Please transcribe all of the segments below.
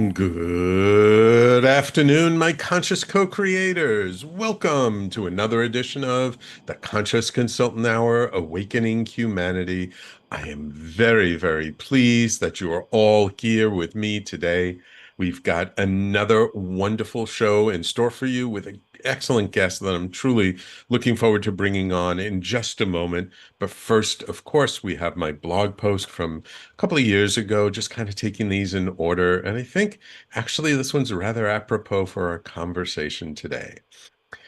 Good afternoon, my conscious co-creators. Welcome to another edition of the Conscious Consultant Hour, Awakening Humanity. I am very, very pleased that you are all here with me today. We've got another wonderful show in store for you with an excellent guest that I'm truly looking forward to bringing on in just a moment. But first, of course, we have my blog post from a couple of years ago, just kind of taking these in order. And I think actually this one's rather apropos for our conversation today.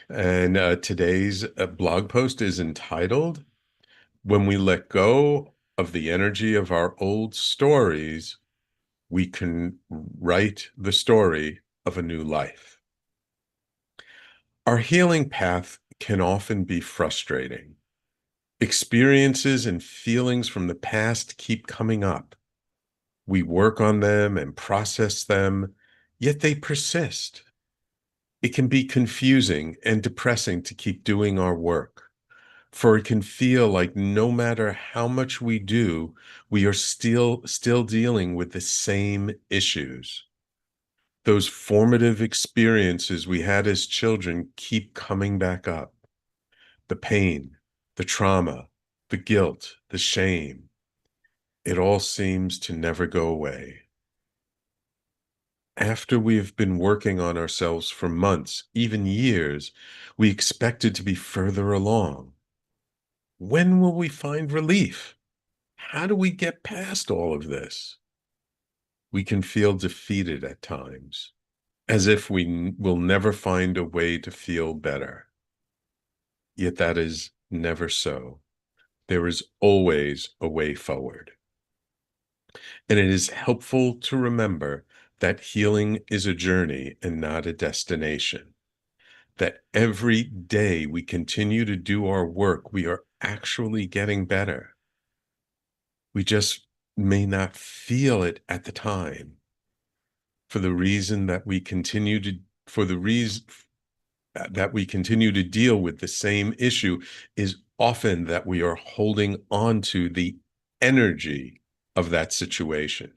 And today's blog post is entitled, When We Let Go of the Energy of Our Old Stories, We Can Write the Story of a New Life. Our healing path can often be frustrating. Experiences and feelings from the past keep coming up. We work on them and process them, yet they persist. It can be confusing and depressing to keep doing our work, for it can feel like no matter how much we do, we are still dealing with the same issues. Those formative experiences we had as children keep coming back up. The pain, the trauma, the guilt, the shame. It all seems to never go away. After we have been working on ourselves for months, even years, we expected to be further along. When will we find relief? How do we get past all of this? We can feel defeated at times, as if we will never find a way to feel better. Yet that is never so. There is always a way forward. And it is helpful to remember that healing is a journey and not a destination. That every day we continue to do our work, we are actually getting better. We just may not feel it at the time for the reason that we continue to, for the reason that we continue to deal with the same issue is often that we are holding on to the energy of that situation.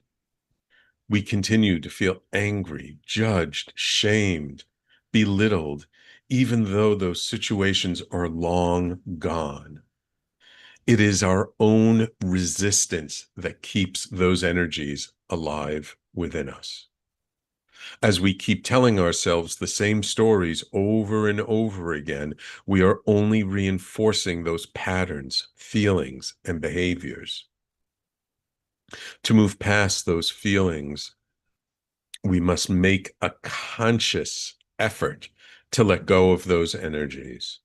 We continue to feel angry, judged, shamed, belittled, even though those situations are long gone. It is our own resistance that keeps those energies alive within us. As we keep telling ourselves the same stories over and over again, we are only reinforcing those patterns, feelings, and behaviors. To move past those feelings, we must make a conscious effort to let go of those energies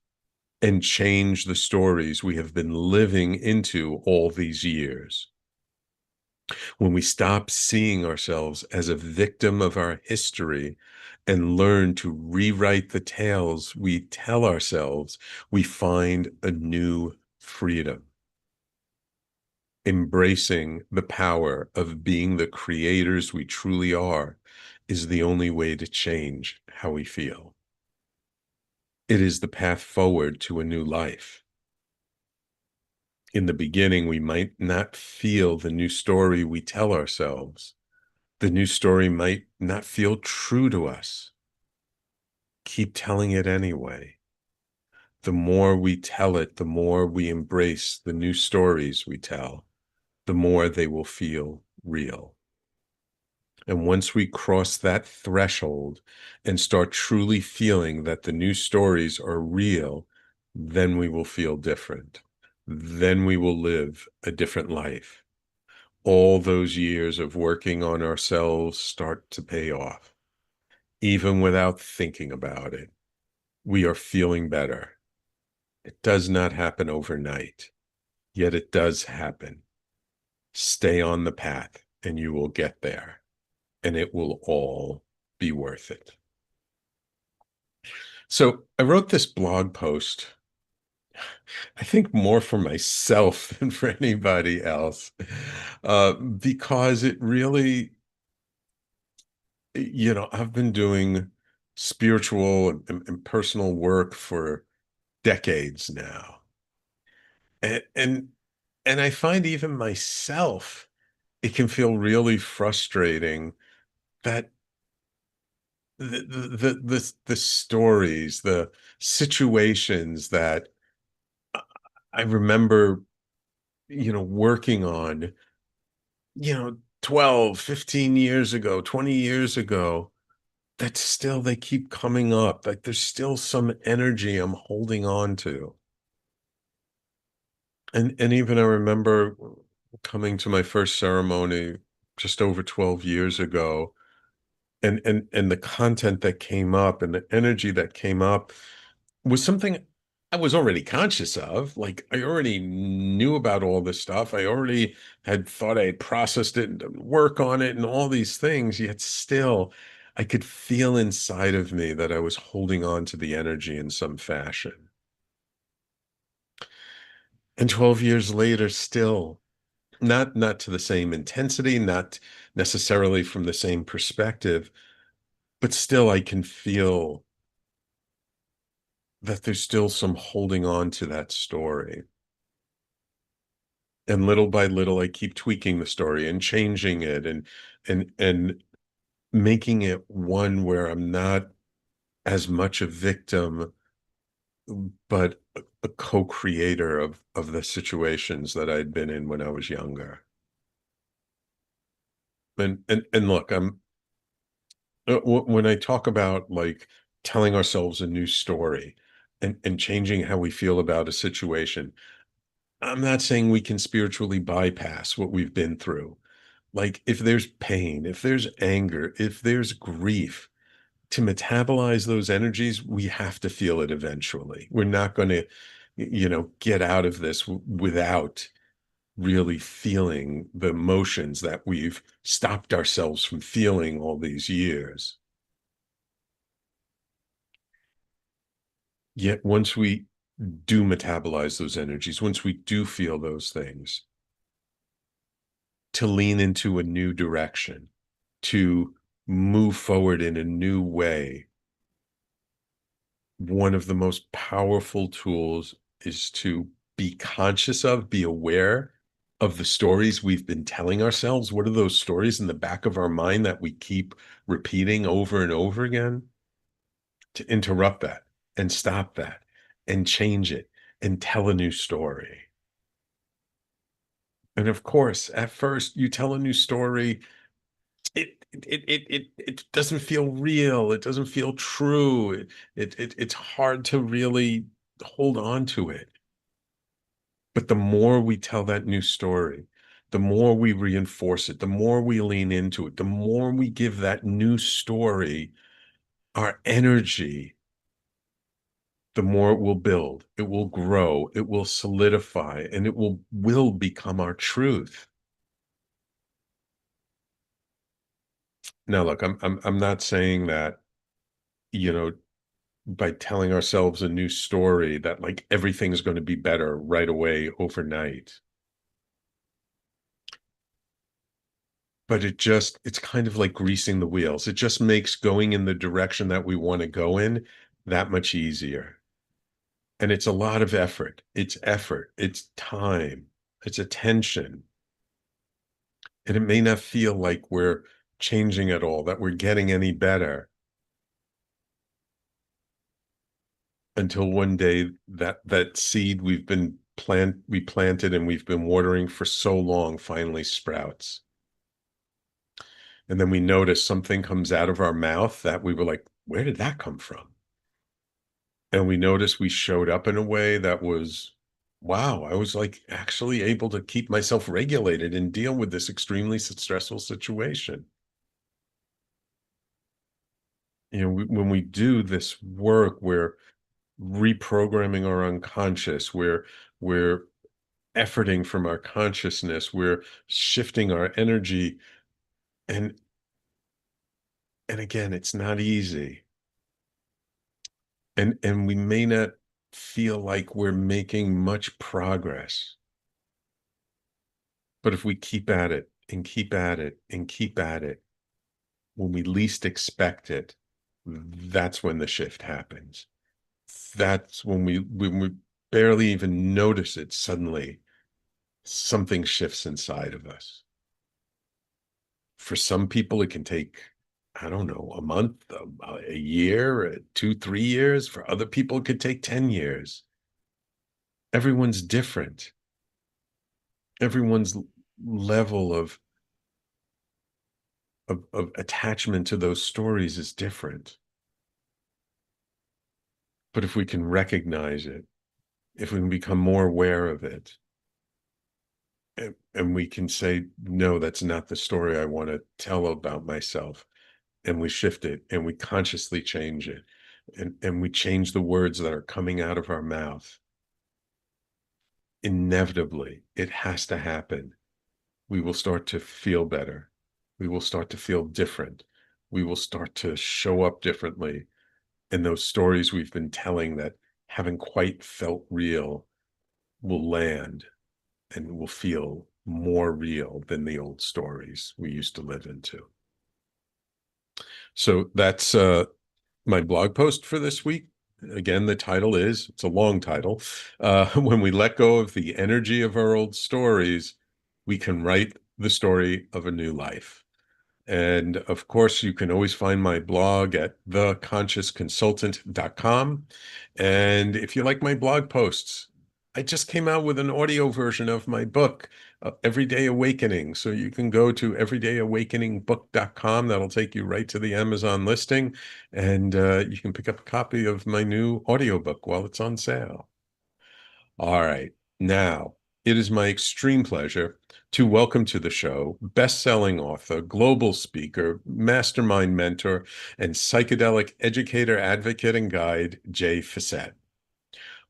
and change the stories we have been living into all these years. When we stop seeing ourselves as a victim of our history and learn to rewrite the tales we tell ourselves, we find a new freedom. Embracing the power of being the creators we truly are is the only way to change how we feel. It is the path forward to a new life. In the beginning, we might not feel the new story we tell ourselves. The new story might not feel true to us. Keep telling it anyway. The more we tell it, the more we embrace the new stories we tell, the more they will feel real. And once we cross that threshold and start truly feeling that the new stories are real, then we will feel different. Then we will live a different life. All those years of working on ourselves start to pay off. Even without thinking about it, we are feeling better. It does not happen overnight, yet it does happen. Stay on the path and you will get there, and it will all be worth it. So I wrote this blog post, I think more for myself than for anybody else, because it really, I've been doing spiritual and personal work for decades now. And, and and I find even myself, it can feel really frustrating that the stories, the situations that I remember, working on, 12, 15 years ago, 20 years ago, that still they keep coming up. Like there's still some energy I'm holding on to. And even I remember coming to my first ceremony just over 12 years ago, and the content that came up and the energy that came up was something I was already conscious of. Like I already knew about all this stuff. I already had thought I had processed it and work on it and all these things, yet still I could feel inside of me that I was holding on to the energy in some fashion. And 12 years later, still not to the same intensity, not necessarily from the same perspective, but still I can feel that there's still some holding on to that story. And little by little, I keep tweaking the story and changing it and making it one where I'm not as much a victim, but a co-creator of the situations that I'd been in when I was younger. And look, when I talk about like telling ourselves a new story and changing how we feel about a situation, I'm not saying we can spiritually bypass what we've been through. Like if there's pain, if there's anger, if there's grief, to metabolize those energies, we have to feel it eventually. We're not going to, get out of this without really feeling the emotions that we've stopped ourselves from feeling all these years. Yet once we do metabolize those energies, once we do feel those things, to lean into a new direction, to move forward in a new way, one of the most powerful tools is to be conscious of, be aware of the stories we've been telling ourselves. What are those stories in the back of our mind that we keep repeating over and over again? To interrupt that and stop that and change it and tell a new story. And of course, at first, you tell a new story, it doesn't feel real. It doesn't feel true. It's hard to really hold on to it. But the more we tell that new story, the more we reinforce it, the more we lean into it, the more we give that new story our energy, the more it will build, it will grow, it will solidify, and it will become our truth. Now, look, I'm not saying that, you know, by telling ourselves a new story that like everything's going to be better right away overnight. But it's kind of like greasing the wheels. It just makes going in the direction that we want to go in that much easier. And it's a lot of effort, it's time, it's attention. And it may not feel like we're changing at all, that we're getting any better until one day that seed we planted and we've been watering for so long finally sprouts. And then we notice something comes out of our mouth that we were like, where did that come from? And we noticed we showed up in a way that was, wow, I was like actually able to keep myself regulated and deal with this extremely stressful situation. When we do this work, we're reprogramming our unconscious, we're efforting from our consciousness, we're shifting our energy, and and again, it's not easy. And we may not feel like we're making much progress. But if we keep at it and keep at it and keep at it, when we least expect it, that's when the shift happens. That's when we barely even notice it, suddenly something shifts inside of us. For some people, it can take I don't know, a month, a year, 2, 3 years. For other people, it could take 10 years. Everyone's different. Everyone's level of attachment to those stories is different. But if we can recognize it, if we can become more aware of it, and we can say, no, that's not the story I want to tell about myself, and we shift it and we consciously change it, and we change the words that are coming out of our mouth, inevitably, it has to happen. We will start to feel better. We will start to feel different. We will start to show up differently. And those stories we've been telling that haven't quite felt real will land and will feel more real than the old stories we used to live into. So that's my blog post for this week. Again, the title is, it's a long title. When we let go of the energy of our old stories, we can write the story of a new life. And of course, you can always find my blog at theconsciousconsultant.com. And if you like my blog posts, I just came out with an audio version of my book, Everyday Awakening. So you can go to everydayawakeningbook.com. That'll take you right to the Amazon listing. And you can pick up a copy of my new audiobook while it's on sale. All right. Now, it is my extreme pleasure to welcome to the show best-selling author, global speaker, mastermind mentor, and psychedelic educator, advocate, and guide, Jay Fiset.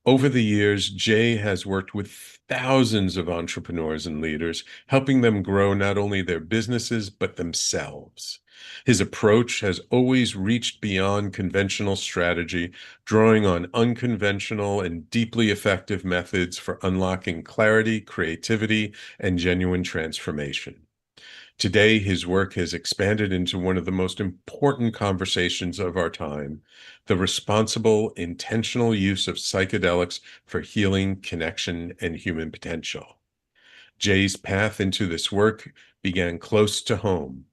Over the years, Jay has worked with thousands of entrepreneurs and leaders, helping them grow not only their businesses, but themselves. His approach has always reached beyond conventional strategy, drawing on unconventional and deeply effective methods for unlocking clarity, creativity, and genuine transformation. Today, his work has expanded into one of the most important conversations of our time, the responsible, intentional use of psychedelics for healing, connection, and human potential. Jay's path into this work began close to home.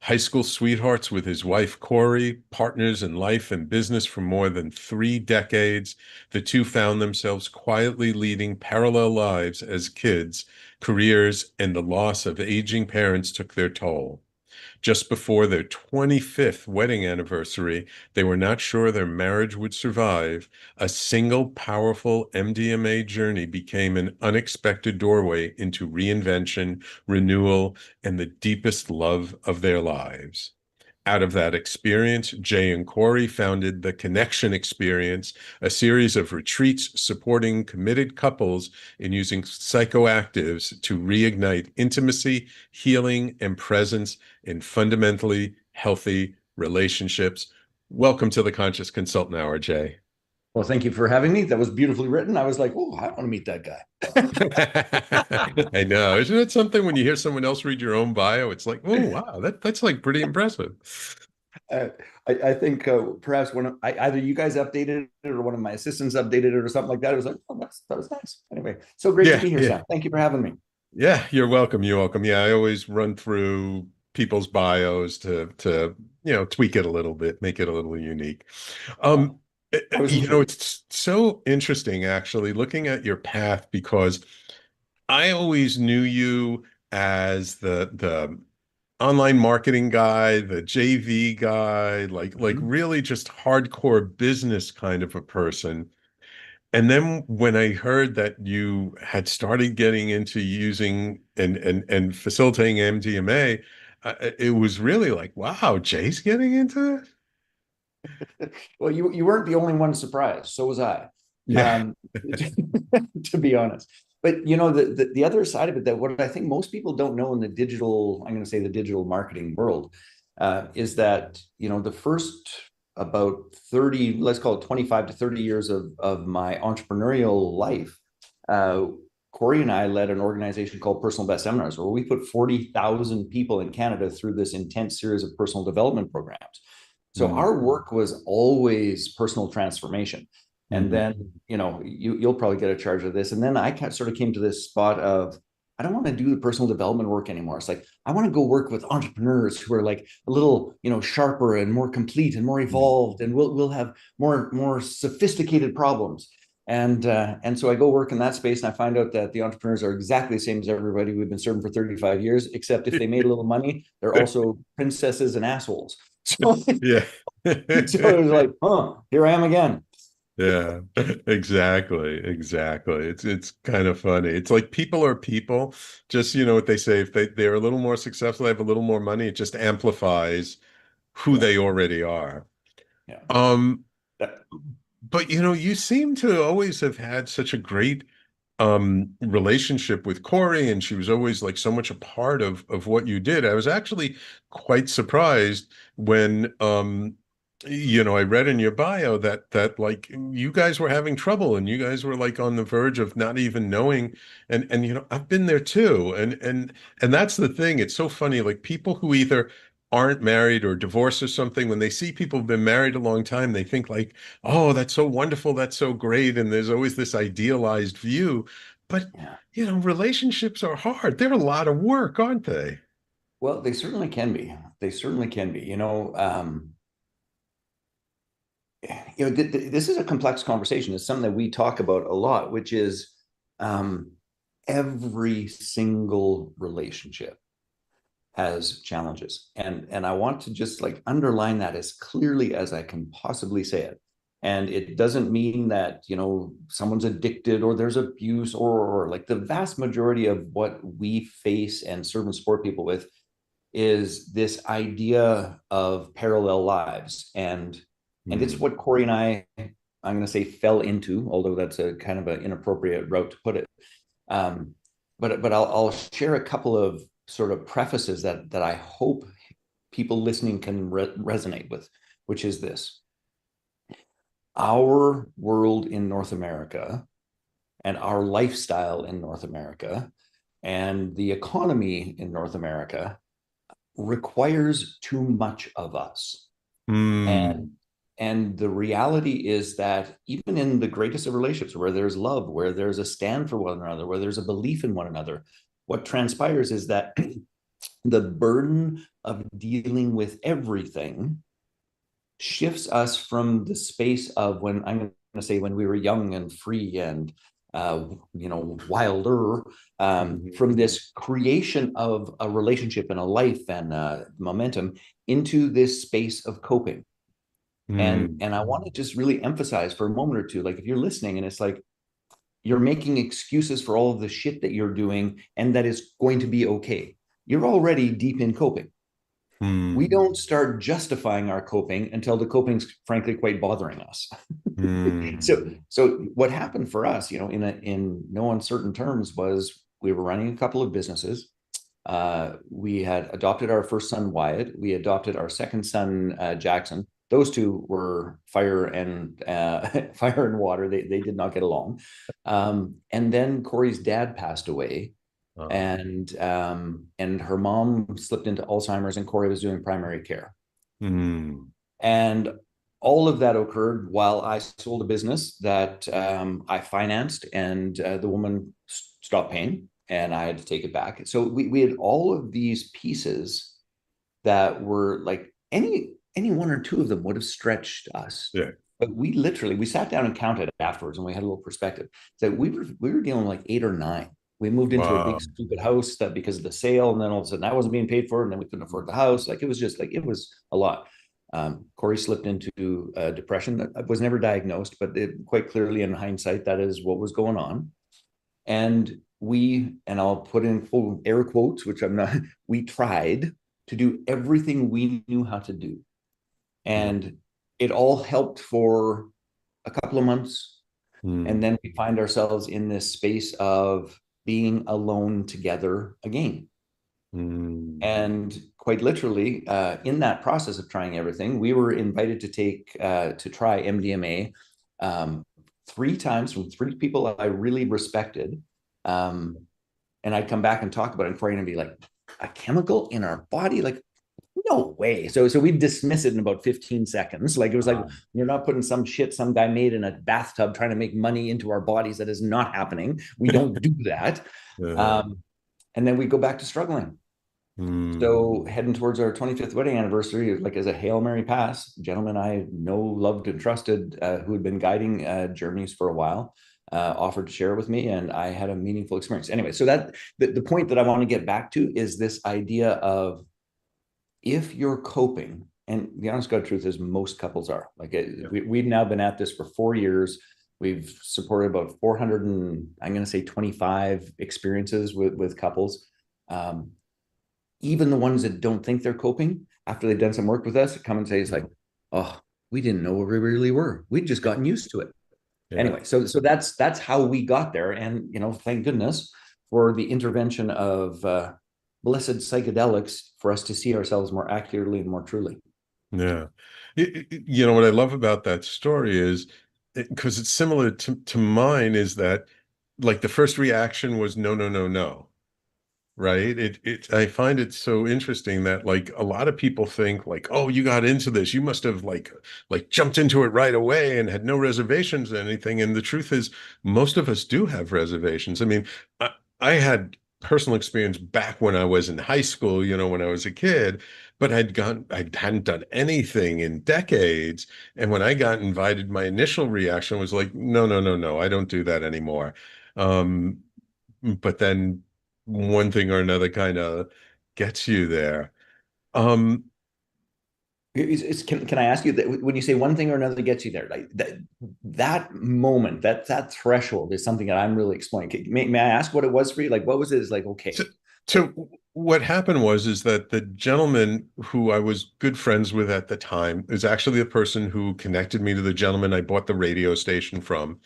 High school sweethearts with his wife, Cory, partners in life and business for more than 3 decades, the two found themselves quietly leading parallel lives as kids, careers, and the loss of aging parents took their toll. Just before their 25th wedding anniversary, they were not sure their marriage would survive. A single powerful MDMA journey became an unexpected doorway into reinvention, renewal, and the deepest love of their lives. Out of that experience, Jay and Cory founded the Connection Experience, a series of retreats supporting committed couples in using psychoactives to reignite intimacy, healing, and presence in fundamentally healthy relationships. Welcome to the Conscious Consultant Hour, Jay. Well, thank you for having me. That was beautifully written. I was like, oh, I want to meet that guy. I know. Isn't it something when you hear someone else read your own bio? It's like, oh, wow, that's like pretty impressive. Uh, I think perhaps either you guys updated it or one of my assistants updated it or something like that. It was like, oh, that was nice. Anyway, so great to Yeah, be here, yeah. Sam. Thank you for having me. Yeah, you're welcome. You're welcome. Yeah, I always run through people's bios to tweak it a little bit, make it a little unique. Well, Um, I was intrigued. it's so interesting actually looking at your path because I always knew you as the online marketing guy, the JV guy, like Mhm. really just hardcore business kind of a person. And then when I heard that you had started getting into using and facilitating MDMA, it was really like, wow, Jay's getting into it. Well, you weren't the only one surprised. So was I, Yeah. um, to be honest. But the other side of it, that what I think most people don't know in the digital, I'm going to say the digital marketing world, is that the first about 30, let's call it 25 to 30 years of my entrepreneurial life, uh, Cory and I led an organization called Personal Best Seminars, where we put 40,000 people in Canada through this intense series of personal development programs. So Mm, our work was always personal transformation. And mhm, then, you'll probably get a charge of this. And then I sort of came to this spot of, I don't want to do the personal development work anymore. It's like, I want to go work with entrepreneurs who are like a little, sharper and more complete and more Mm. evolved, and we'll have more sophisticated problems. And so I go work in that space, and I find out that the entrepreneurs are exactly the same as everybody we've been serving for 35 years, except if they made a little money, they're also princesses and assholes. So, Yeah. so it was like, here I am again. Yeah, exactly. It's kind of funny. It's like people are people. Just what they say, if they're a little more successful, they have a little more money, it just amplifies who Yeah, they already are. yeah. Um, That, but you seem to always have had such a great relationship with Cory, and she was always like so much a part of what you did. I was actually quite surprised when I read in your bio that like you guys were having trouble and you guys were like on the verge of not even knowing. And I've been there too. And that's the thing. It's so funny, like people who either aren't married or divorced or something, when they see people who've been married a long time, they think like, oh, that's so wonderful, that's so great. And there's always this idealized view. But, yeah. relationships are hard. They're a lot of work, aren't they? Well, they certainly can be. They certainly can be. This is a complex conversation. It's something that we talk about a lot, which is um, every single relationship has challenges, and I want to just like underline that as clearly as I can possibly say it. And it doesn't mean that someone's addicted or there's abuse, or like the vast majority of what we face and serve and support people with is this idea of parallel lives. And it's Hmm. what Cory and I'm going to say, fell into, although that's a kind of an inappropriate route to put it. um, but I'll share a couple of sort of prefaces that I hope people listening can resonate with, which is this: our world in North America, and our lifestyle in North America, and the economy in North America requires too much of us. Hmm. And the reality is that even in the greatest of relationships, where there's love, where there's a stand for one another, where there's a belief in one another, what transpires is that the burden of dealing with everything shifts us from the space of, when I'm going to say, when we were young and free and wilder, from Hmm. this creation of a relationship and a life and momentum, into this space of coping. Hmm. And I want to just really emphasize for a moment or two, like, if you're listening and it's like you're making excuses for all of the shit that you're doing and that is going to be okay, you're already deep in coping. We Hmm. don't start justifying our coping until the coping's frankly quite bothering us. Hmm. So what happened for us, in no uncertain terms, was we were running a couple of businesses. We had adopted our first son, Wyatt. We adopted our second son, Jackson. Those two were fire and fire and water. They did not get along. And then Cory's dad passed away, Oh. and her mom slipped into Alzheimer's, and Cory was doing primary care. Hmm. And all of that occurred while I sold a business that I financed, and the woman stopped paying, and I had to take it back. So we had all of these pieces that were like, any one or two of them would have stretched us. Yeah. But we sat down and counted afterwards, and we had a little perspective. So we were dealing with like 8 or 9. We moved into a big Wow. stupid house that, because of the sale, and then all of a sudden that wasn't being paid for, and then we couldn't afford the house. Like, it was just like, it was a lot. Cory slipped into depression that was never diagnosed, but quite clearly in hindsight, that is what was going on. And I'll put in full air quotes, which I'm not, we tried to do everything we knew how to do. And it all helped for a couple of months. And Hmm. then we find ourselves in this space of being alone together again. Hmm. And quite literally, in that process of trying everything, we were invited to try MDMA, 3 times from 3 people I really respected. Um, and I'd come back and talk about it, and Corey and be like, a chemical in our body? Like, no way. So we dismiss it in about 15 seconds. Like, it was like, Ah. you're not putting some shit some guy made in a bathtub trying to make money into our bodies. That is not happening. We don't do that. Uh-huh. Um, and then we go back to struggling. So Mm. heading towards our 25th wedding anniversary, like as a Hail Mary pass, gentleman I know, loved, and trusted, who had been guiding journeys for a while, offered to share with me, and I had a meaningful experience. Anyway, so that the point that I want to get back to is this idea of, if you're coping, and the honest God truth is most couples are like Yeah. we've now been at this for 4 years. We've supported about 400 and I'm going to say 25 experiences with couples. Even the ones that don't think they're coping, after they've done some work with us, come and say, it's like, oh, we didn't know where we really were. We'd just gotten used to it. Yeah. Anyway, so that's how we got there. And thank goodness for the intervention of blessed psychedelics for us to see ourselves more accurately and more truly. Yeah. You know what I love about that story is, because it's similar to mine, is that like the first reaction was no, no, no, no. Right? I find it so interesting that like a lot of people think like, oh, you got into this, you must have like jumped into it right away and had no reservations or anything. And the truth is, most of us do have reservations. I mean, I had personal experience back when I was in high school, when I was a kid, but I hadn't done anything in decades. And when I got invited, my initial reaction was like, no, no, no, no, I don't do that anymore. Um, but then one thing or another kind of gets you there. Um, Can I ask you that when you say one thing or another gets you there, like that moment, that threshold is something that I'm really exploring. May I ask what it was for you? Like, what was it? Is like, so, okay, like, so what happened is that the gentleman who I was good friends with at the time is actually the person who connected me to the gentleman I bought the radio station from.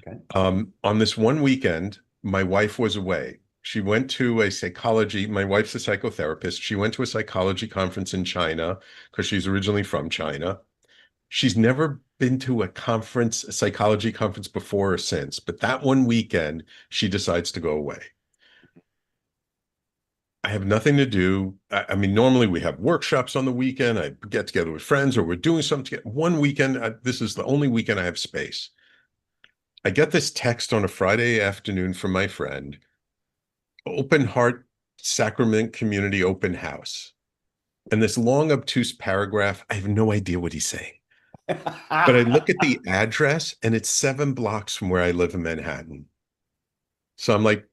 okay, On this one weekend, my wife was away. She went to a psychology, my wife's a psychotherapist. She went to a psychology conference in China because she's originally from China. She's never been to a psychology conference before or since, but that one weekend, she decides to go away. I have nothing to do. I mean, normally we have workshops on the weekend. I get together with friends or we're doing something together. One weekend, this is the only weekend I have space. I get this text on a Friday afternoon from my friend, Open Heart Sacrament Community Open House. And this long, obtuse paragraph, I have no idea what he's saying. But I look at the address and it's 7 blocks from where I live in Manhattan. So I'm like,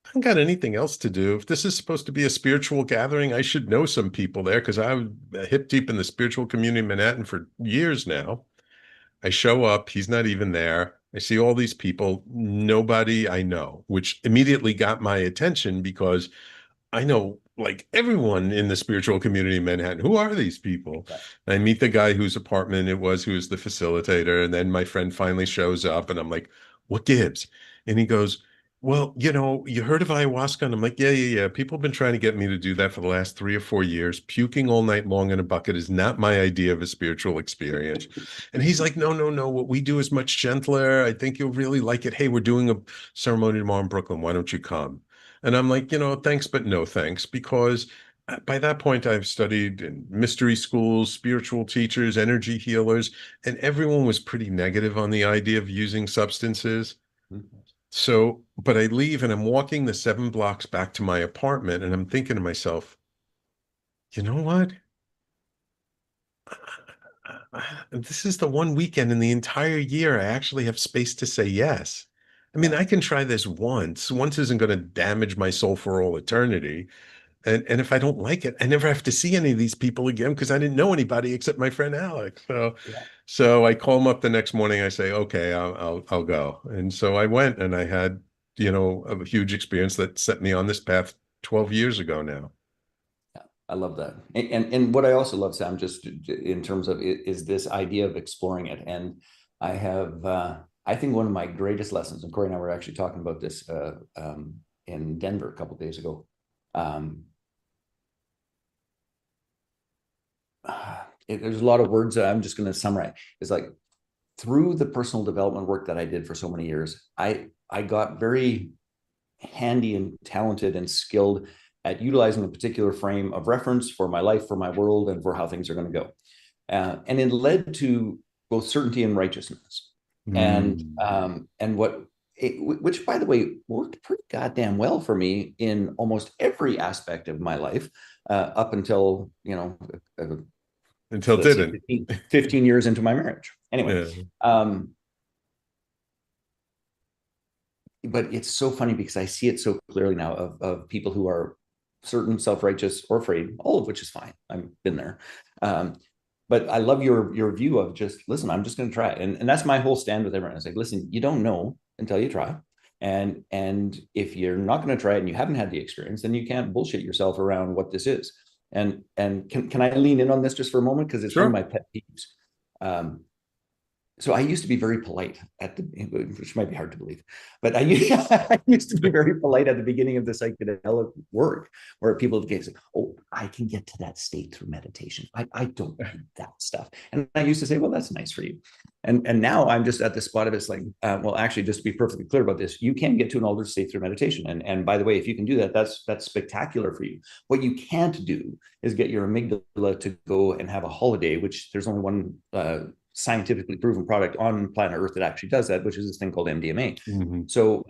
I haven't got anything else to do. If this is supposed to be a spiritual gathering, I should know some people there because I'm hip deep in the spiritual community in Manhattan for years now. I show up, he's not even there. I see all these people, nobody I know, which immediately got my attention because I know like everyone in the spiritual community in Manhattan. Who are these people? yeah, And I meet the guy whose apartment it was, who was the facilitator. And then my friend finally shows up and I'm like, what gives? And he goes, well, you heard of ayahuasca? And I'm like, yeah, yeah, yeah. People have been trying to get me to do that for the last 3 or 4 years. Puking all night long in a bucket is not my idea of a spiritual experience. And he's like, no, no, no. What we do is much gentler. I think you'll really like it. Hey, we're doing a ceremony tomorrow in Brooklyn. Why don't you come? And I'm like, thanks, but no thanks, because by that point I've studied in mystery schools, spiritual teachers, energy healers, and everyone was pretty negative on the idea of using substances. So, but I leave and I'm walking the 7 blocks back to my apartment and I'm thinking to myself, you know what? This is the one weekend in the entire year I actually have space to say yes. I mean, yeah, I can try this once. Once isn't going to damage my soul for all eternity. And if I don't like it, I never have to see any of these people again because I didn't know anybody except my friend Alex. yeah. So I call him up the next morning. I say, okay, I'll go. And so I went and I had, a huge experience that set me on this path 12 years ago now. I love that. And what I also love, Sam, just in terms of it, is this idea of exploring it. And I have, I think one of my greatest lessons, and Cory and I were actually talking about this in Denver a couple of days ago. Um, there's a lot of words that I'm just going to summarize. It's like, through the personal development work that I did for so many years, I got very handy and talented and skilled at utilizing a particular frame of reference for my life, for my world, and for how things are going to go. And it led to both certainty and righteousness. Mm. And what which by the way worked pretty goddamn well for me in almost every aspect of my life, up until, uh, Until let's say didn't. 15 years into my marriage. Anyway, Yeah. um, but it's so funny because I see it so clearly now of people who are certain, self-righteous, or afraid, all of which is fine. I've been there. But I love your view of just listen, I'm just going to try it. And that's my whole stand with everyone. It's like, listen, you don't know until you try. And if you're not going to try it and you haven't had the experience, then you can't bullshit yourself around what this is. And can I lean in on this just for a moment? Because it's one of Sure. my pet peeves. So I used to be very polite which might be hard to believe, but I used to be very polite at the beginning of the psychedelic work, where people would say, "Oh, I can get to that state through meditation. I don't need that stuff." And I used to say, "Well, that's nice for you." And now I'm just at the spot of it's like, well, actually, just to be perfectly clear about this, you can get to an altered state through meditation. And by the way, if you can do that, that's spectacular for you. What you can't do is get your amygdala to go and have a holiday, which there's only one scientifically proven product on planet Earth that actually does that, which is this thing called MDMA. Mm-hmm. So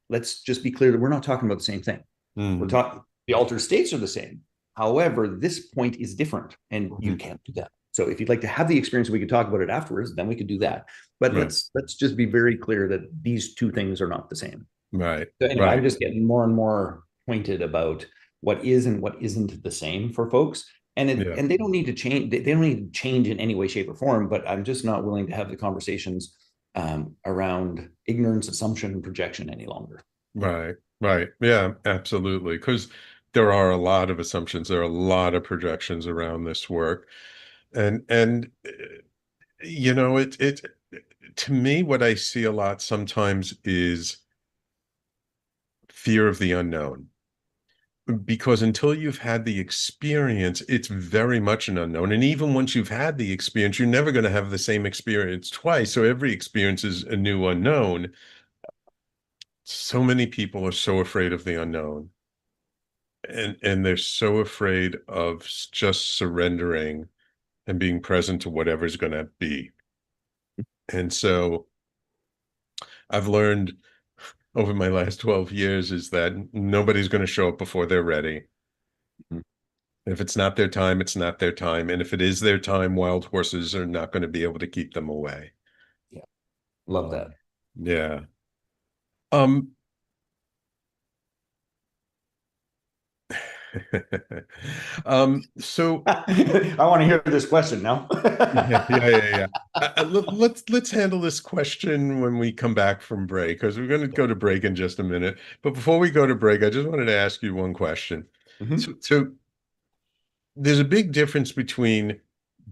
let's just be clear that we're not talking about the same thing. We're Mm-hmm. talking, the altered states are the same. However, this point is different, and you Mm-hmm. can't do that. So if you'd like to have the experience, we could talk about it afterwards, then we could do that. But Right. let's just be very clear that these two things are not the same. Right. So anyway, I'm Right. just getting more and more pointed about what is and what isn't the same for folks. Yeah. And they don't need to change. They don't need to change in any way, shape, or form. But I'm just not willing to have the conversations around ignorance, assumption, and projection any longer. Right. Right. Yeah, absolutely. Because there are a lot of assumptions, there are a lot of projections around this work. And it to me, what I see a lot sometimes is fear of the unknown. Because until you've had the experience, it's very much an unknown. And even once you've had the experience, you're never going to have the same experience twice. So every experience is a new unknown. So many people are so afraid of the unknown. And they're so afraid of just surrendering and being present to whatever's going to be. And so I've learned over my last 12 years is that nobody's going to show up before they're ready. If it's not their time, it's not their time. And if it is their time, wild horses are not going to be able to keep them away. Yeah, love that. Yeah. Um, so I want to hear this question now. yeah. Let's handle this question when we come back from break, because we're going to go to break in just a minute. But before we go to break, I just wanted to ask you one question. Mm-hmm. So there's a big difference between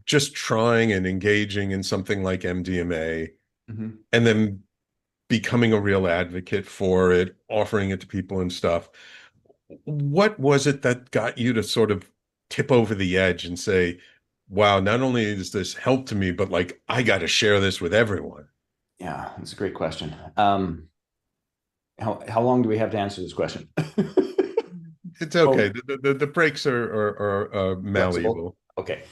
just trying and engaging in something like MDMA Mm-hmm. and then becoming a real advocate for it, offering it to people and stuff. What was it that got you to sort of tip over the edge and say, wow, not only is this help to me, but like I got to share this with everyone? Yeah, that's a great question. How long do we have to answer this question? It's okay. Oh, The breaks are flexible. malleable. Okay.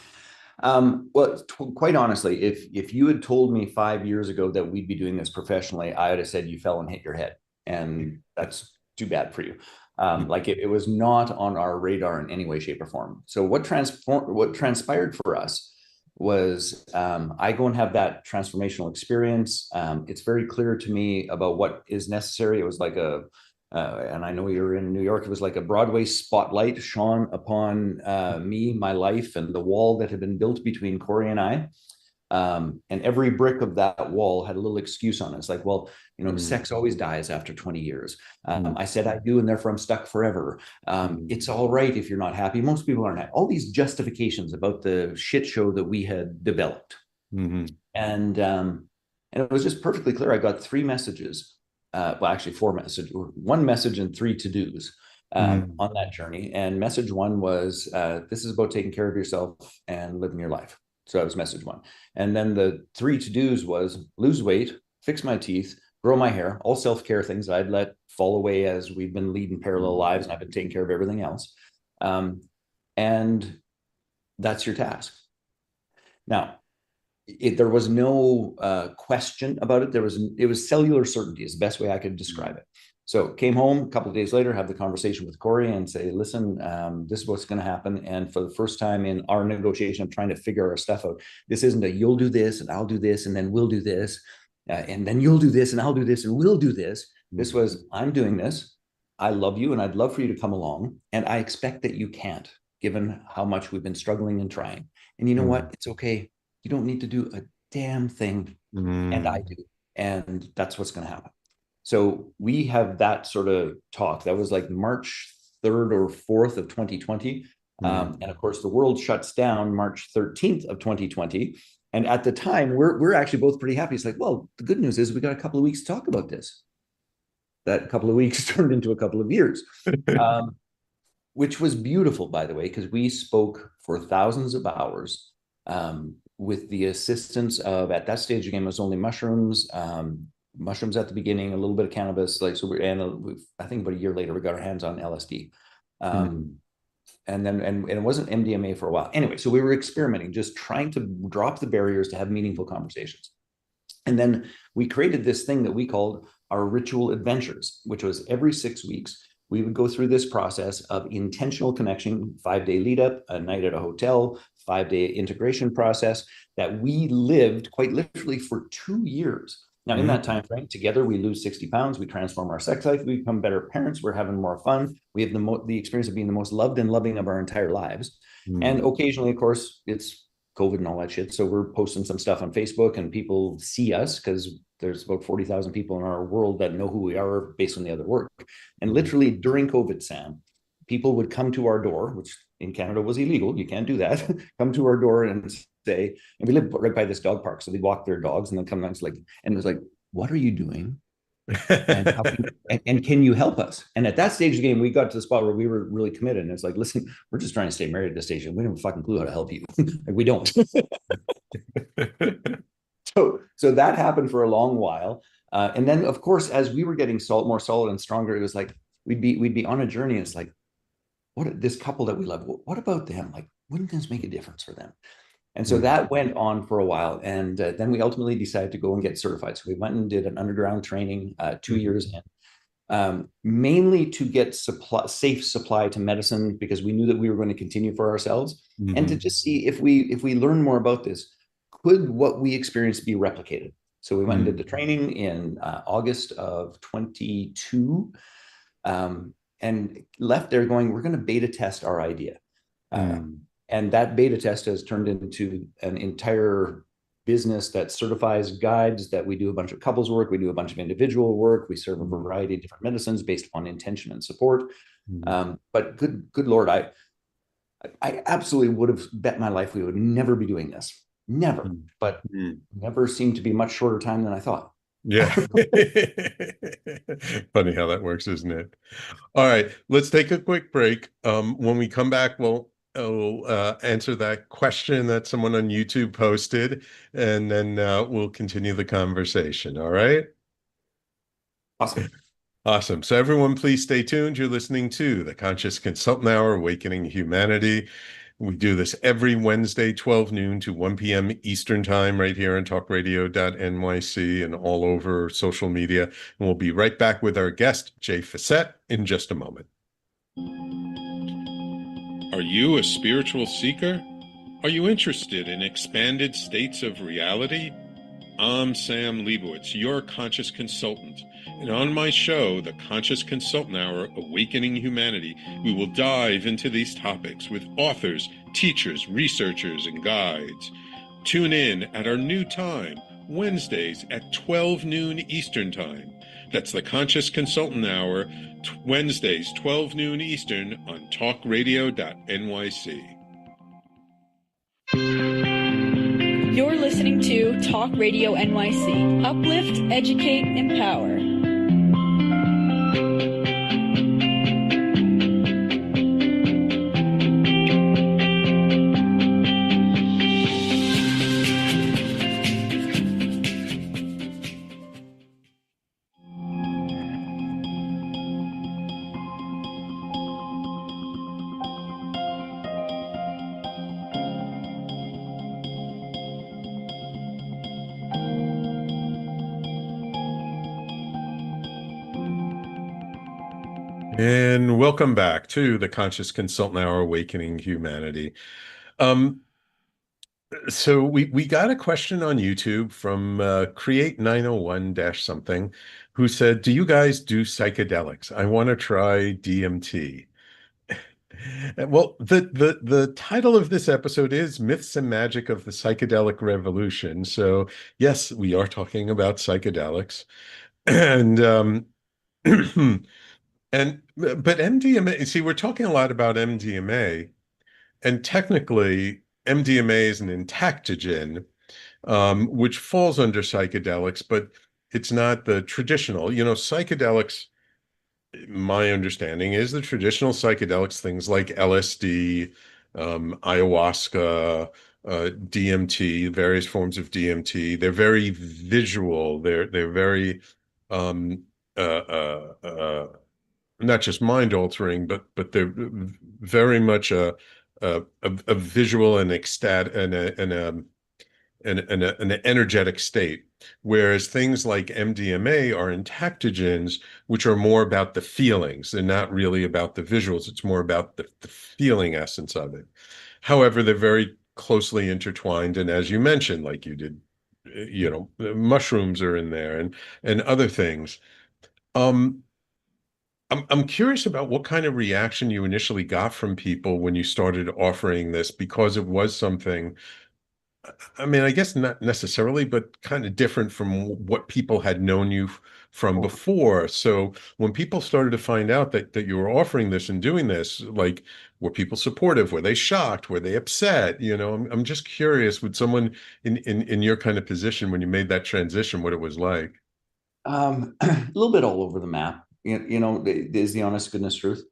Well, quite honestly, if you had told me 5 years ago that we'd be doing this professionally, I would have said you fell and hit your head, and that's too bad for you. Like it was not on our radar in any way, shape, or form. So what transpired for us was I go and have that transformational experience. It's very clear to me about what is necessary. It was like and I know you're in New York. It was like a Broadway spotlight shone upon me, my life, and the wall that had been built between Cory and I. And every brick of that wall had a little excuse on it. It's like, well, Mm, sex always dies after 20 years. mm, I said I do, and therefore I'm stuck forever. mm, It's all right if you're not happy. Most people aren't happy. All these justifications about the shit show that we had developed. mm, And it was just perfectly clear. I got three messages, well, actually four messages, one message and three to-dos mm, on that journey. And message one was, this is about taking care of yourself and living your life. So that was message one. And then the three to-dos was lose weight, fix my teeth, grow my hair, all self-care things I'd let fall away as we've been leading parallel lives and I've been taking care of everything else. And that's your task. Now, there was no question about it. It was cellular certainty is the best way I could describe it. So came home a couple of days later, have the conversation with Cory and say, listen, this is what's going to happen. And for the first time in our negotiation of trying to figure our stuff out, this isn't a you'll do this and I'll do this and then we'll do this. And then you'll do this and I'll do this and we'll do this. This was, I'm doing this. I love you and I'd love for you to come along. And I expect that you can't, given how much we've been struggling and trying. And you know what? It's okay. You don't need to do a damn thing. And I do. And that's what's going to happen. So we have that sort of talk. That was like March 3rd or 4th of 2020. And of course, the world shuts down March 13th of 2020. And at the time, we're actually both pretty happy. It's like, well, the good news is we got a couple of weeks to talk about this. That couple of weeks turned into a couple of years, which was beautiful, by the way, because we spoke for thousands of hours with the assistance of, at that stage again, it was only mushrooms, mushrooms at the beginning, a little bit of cannabis, like so. I think about a year later, we got our hands on LSD, and it wasn't MDMA for a while. Anyway, so we were experimenting, just trying to drop the barriers to have meaningful conversations. And then we created this thing that we called our ritual adventures, which was every 6 weeks, we would go through this process of intentional connection, 5-day lead up, a night at a hotel, 5-day integration process that we lived quite literally for 2 years. Now, in that time frame, together, we lose 60 pounds, we transform our sex life, we become better parents, we're having more fun, we have the experience of being the most loved and loving of our entire lives. And occasionally, of course, it's COVID and all that shit. So we're posting some stuff on Facebook and people see us because there's about 40,000 people in our world that know who we are based on the other work. And literally during COVID, Sam, people would come to our door, which in Canada was illegal. You can't do that. Come to our door and say, and we live right by this dog park. So they walk their dogs and then come next, like, and it was like, what are you doing? And can you help us? And at that stage of the game, we got to the spot where we were really committed. And it's like, listen, we're just trying to stay married at this stage. And we don't have a fucking clue how to help you. Like, we don't. So that happened for a long while. And then, of course, as we were getting more solid and stronger, it was like we'd be on a journey. And it's like, what this couple that we love, what about them? Like, wouldn't this make a difference for them? And so that went on for a while. And then we ultimately decided to go and get certified. So we went and did an underground training 2 years in, mainly to get safe supply to medicine, because we knew that we were going to continue for ourselves, and to just see if we learn more about this, could what we experienced be replicated? So we went and did the training in August of 22, and left there going, we're going to beta test our idea. And that beta test has turned into an entire business that certifies guides, that we do a bunch of couples work, we do a bunch of individual work, we serve a variety of different medicines based upon intention and support. But good Lord, I absolutely would have bet my life we would never be doing this. Never. But never seemed to be much shorter time than I thought. Yeah. Funny how that works, isn't it? All right, let's take a quick break. When we come back, we'll answer that question that someone on YouTube posted, and then we'll continue the conversation. All right? Awesome. Awesome. So everyone, please stay tuned. You're listening to the Conscious Consultant Hour, Awakening Humanity. We do this every Wednesday, 12 noon to 1 p.m. Eastern Time, right here on talkradio.nyc and all over social media. And we'll be right back with our guest, Jay Fiset, in just a moment. Are you a spiritual seeker? Are you interested in expanded states of reality? I'm Sam Leibowitz, your conscious consultant. And on my show, The Conscious Consultant Hour, Awakening Humanity, we will dive into these topics with authors, teachers, researchers, and guides. Tune in at our new time, Wednesdays at 12 noon Eastern Time. That's The Conscious Consultant Hour, Wednesdays, 12 noon Eastern on talkradio.nyc. You're listening to Talk Radio NYC. Uplift, educate, empower. And welcome back to the Conscious Consultant Hour, Awakening Humanity. Um, so we got a question on YouTube from Create 901 dash something, who said, "Do you guys do psychedelics? I want to try DMT." Well, the title of this episode is Myths and Magic of the Psychedelic Revolution. So yes, we are talking about psychedelics. And and but MDMA, see, we're talking a lot about MDMA, and technically MDMA is an entactogen, which falls under psychedelics, but it's not the traditional. Psychedelics, my understanding is the traditional psychedelics, things like LSD, ayahuasca, DMT, various forms of DMT. They're very visual. They're very um, uh, not just mind altering, but they're very much a visual and ecstatic and an energetic state. Whereas things like MDMA are entactogens, which are more about the feelings. They're not really about the visuals. It's more about the feeling essence of it. However, they're very closely intertwined. And as you mentioned, like you did, mushrooms are in there and other things. Um, I'm curious about what kind of reaction you initially got from people when you started offering this, because it was something, I mean, I guess not necessarily, but kind of different from what people had known you from before. So when people started to find out that you were offering this and doing this, like, were people supportive? Were they shocked? Were they upset? I'm just curious with someone in your kind of position when you made that transition, what it was like. A little bit all over the map. Is the honest goodness truth.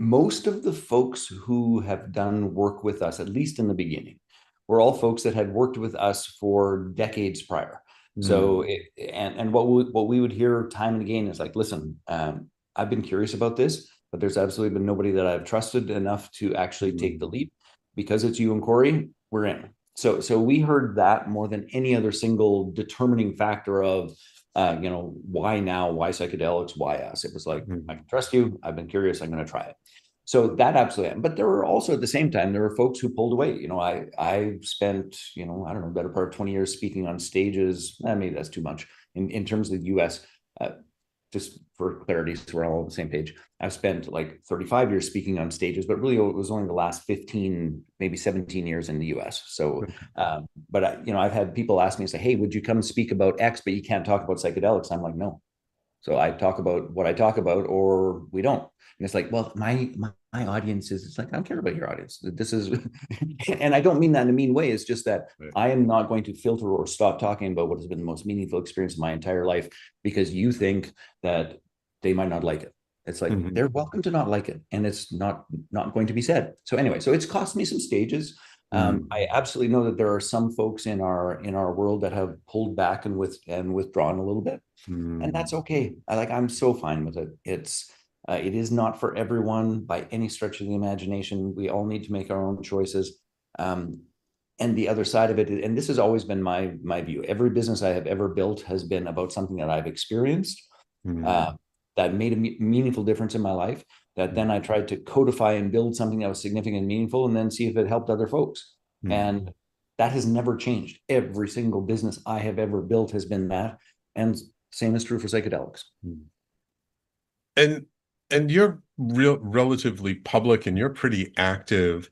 Most of the folks who have done work with us, at least in the beginning, were all folks that had worked with us for decades prior. So, what we would hear time and again is like, listen, I've been curious about this, but there's absolutely been nobody that I've trusted enough to actually take the leap. Because it's you and Cory, we're in. So we heard that more than any other single determining factor of, why now, why psychedelics, why us? It was like, I can trust you. I've been curious. I'm going to try it. So that absolutely. But there were also at the same time, there were folks who pulled away. I spent, I don't know, better part of 20 years speaking on stages. Maybe that's too much in terms of the US. Just for clarity, so we're all on the same page. I've spent like 35 years speaking on stages, but really it was only the last 15, maybe 17 years in the US. So, but I've had people ask me, say, hey, would you come speak about X, but you can't talk about psychedelics? I'm like, no. So I talk about what I talk about, or we don't. And it's like, well, my audience is, it's like, I don't care about your audience. This is, and I don't mean that in a mean way. It's just that I am not going to filter or stop talking about what has been the most meaningful experience of my entire life because you think that they might not like it. It's like, they're welcome to not like it. And it's not going to be said. So anyway, so it's cost me some stages. I absolutely know that there are some folks in our world that have pulled back and withdrawn a little bit, and that's okay. I'm so fine with it. It is not for everyone by any stretch of the imagination. We all need to make our own choices. And the other side of it, and this has always been my view. Every business I have ever built has been about something that I've experienced that made a meaningful difference in my life. That then I tried to codify and build something that was significant and meaningful, and then see if it helped other folks. And that has never changed. Every single business I have ever built has been that. And same is true for psychedelics. And you're relatively public and you're pretty active,